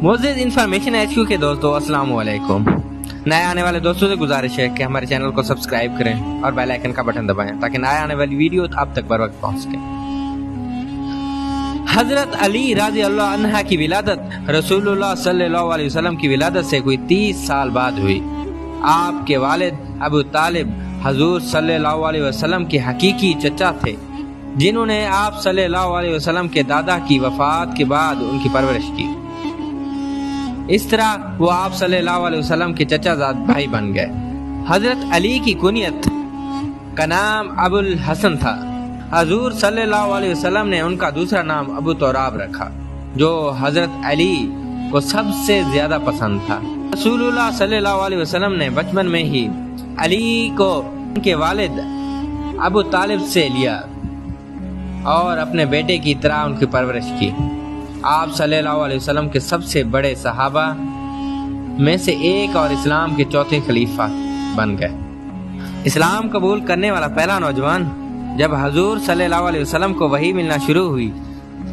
Moses information HQ के दोस्तों अस्सलाम वालेकुम। नए आने वाले दोस्तों से गुजारिश है कि हमारे चैनल को सब्सक्राइब करें और बेल आइकन का बटन दबाएं ताकि नए आने वाली वीडियो आप तक बर वक्त पहुंच सके। हजरत अली रज़ी अल्लाह अन्हा की विलादत रसूलुल्लाह सल्लल्लाहु अलैहि वसल्लम की विलादत से कोई 30 साल बाद हुई। आपके वालिद अबू तालिब हजूर सल्लल्लाहु अलैहि वसल्लम के हकीकी चचा थे, जिन्होंने आप सल्लल्लाहु अलैहि वसल्लम के दादा की वफात के बाद उनकी परवरिश की। इस तरह वो आप सल्लल्लाहु अलैहि वसल्लम के चचाजाद भाई बन गए। हजरत अली की कुनियत का नाम अबुल हसन था। हजूर सल्लल्लाहु अलैहि वसल्लम ने उनका दूसरा नाम अबू तौराब रखा, जो हजरत अली को सबसे ज्यादा पसंद था। रसूलुल्लाह सल्लल्लाहु अलैहि वसल्लम ने बचपन में ही अली को उनके वालिद अबू तालिब से लिया और अपने बेटे की तरह उनकी परवरिश की। आप सल्लल्लाहु अलैहि वसल्लम के सबसे बड़े सहाबा में से एक और इस्लाम के चौथे खलीफा बन गए। इस्लाम कबूल करने वाला पहला नौजवान जब हजूर सल्लल्लाहु अलैहि वसल्लम को वही मिलना शुरू हुई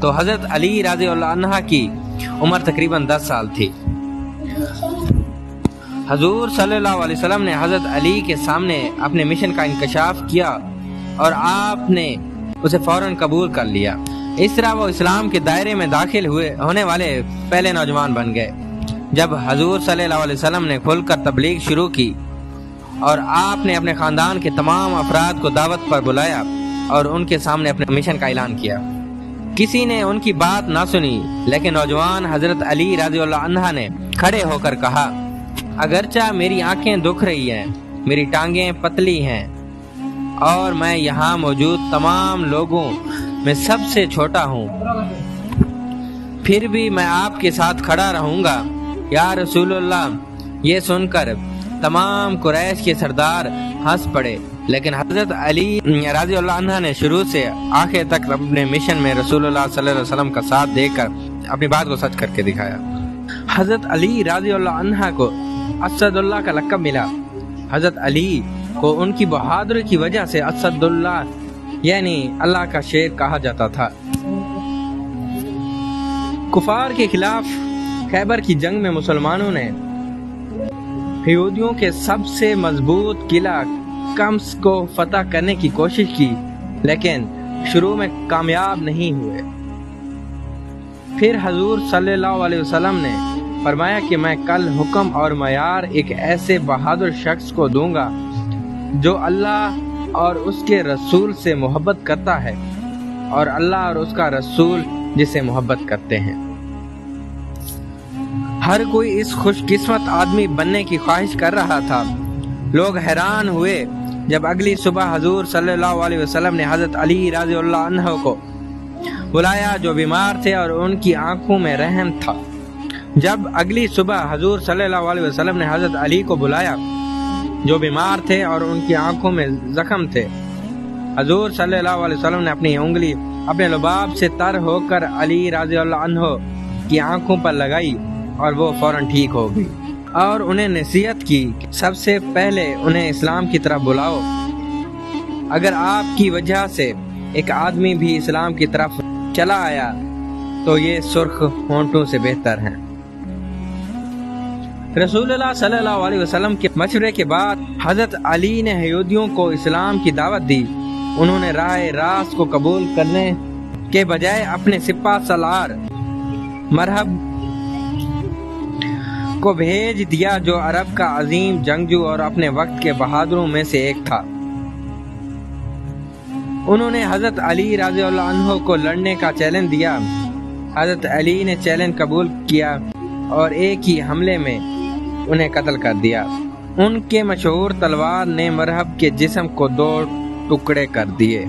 तो हजरत अली रज़ी अल्लाह अन्हा की उम्र तकरीबन 10 साल थी। हजूर सल्लल्लाहु अलैहि वसल्लम ने हजरत अली के सामने अपने मिशन का इंकशाफ किया और आपने उसे फौरन कबूल कर लिया। इस तरह वो इस्लाम के दायरे में दाखिल होने वाले पहले नौजवान बन गए। जब हजूर सल्लल्लाहु अलैहि वसल्लम ने खुलकर तबलीग शुरू की और आपने अपने खानदान के तमाम अफराद को दावत पर बुलाया और उनके सामने अपने मिशन का ऐलान किया, किसी ने उनकी बात ना सुनी, लेकिन नौजवान हजरत अली रज़ी अल्लाह अन्हा ने खड़े होकर कहा, अगरचा मेरी आंखें दुख रही हैं, मेरी टांगें पतली हैं और मैं यहाँ मौजूद तमाम लोगों में सबसे छोटा हूँ, फिर भी मैं आपके साथ खड़ा रहूंगा या रसूलुल्लाह। ये सुनकर तमाम कुरैश के सरदार हंस पड़े, लेकिन हजरत अली रज़ी अल्लाह अन्हा ने शुरू से आखिर तक अपने मिशन में रसूलुल्लाह सल्लल्लाहु अलैहि वसल्लम का साथ देकर अपनी बात को सच करके दिखाया। हजरत अली रज़ी अल्लाह अन्हा को असदुल्लाह का लक़ब मिला। हजरत अली को उनकी बहादुरी की वजह से असदुल्लाह यानी अल्लाह का शेर कहा जाता था। कुफार के खिलाफ खैबर की जंग में मुसलमानों ने यहूदियों के सबसे मजबूत किला कम्स को फतह करने की कोशिश की, लेकिन शुरू में कामयाब नहीं हुए। फिर हजूर सल्लल्लाहु अलैहि वसल्लम ने फरमाया कि मैं कल हुक्म और मयार एक ऐसे बहादुर शख्स को दूंगा जो अल्लाह और उसके रसूल से मोहब्बत करता है और अल्लाह और उसका रसूल जिसे मोहब्बत करते हैं। हर कोई इस खुशकिस्मत आदमी बनने की ख्वाहिश कर रहा था। लोग हैरान हुए जब अगली सुबह हजूर सल्लल्लाहु अलैहि वसल्लम ने हजरत अली रज़ी अल्लाह अन्हु को बुलाया, जो बीमार थे और उनकी आंखों में रहम था। जब अगली सुबह हजूर सल्लल्लाहु अलैहि वसल्लम ने हजरत अली को बुलाया, जो बीमार थे और उनकी आंखों में जख्म थे, हजूर सल्लल्लाहु अलैहि वसल्लम ने अपनी उंगली अपने लुबाब से तर होकर अली रज़ी अल्लाह अन्हु की आंखों पर लगाई और वो फौरन ठीक हो गई और उन्हें नसीहत की, सबसे पहले उन्हें इस्लाम की तरफ बुलाओ। अगर आपकी वजह से एक आदमी भी इस्लाम की तरफ चला आया तो ये सुर्ख होंठों से बेहतर है। रसूलुल्लाह सल्लल्लाहु अलैहि वसल्लम के मशवरे के बाद हजरत अली ने यहूदियों को इस्लाम की दावत दी। उन्होंने राय रास को कबूल करने के बजाय अपने सिपा सलार मरहब को भेज दिया, जो अरब का अजीम जंगजू और अपने वक्त के बहादुरों में से एक था। उन्होंने हजरत अली रज़ी अल्लाह अन्हु को लड़ने का चैलेंज दिया। हजरत अली ने चैलेंज कबूल किया और एक ही हमले में उन्हें कत्ल कर दिया। उनके मशहूर तलवार ने मरहब के जिस्म को 2 टुकड़े कर दिए।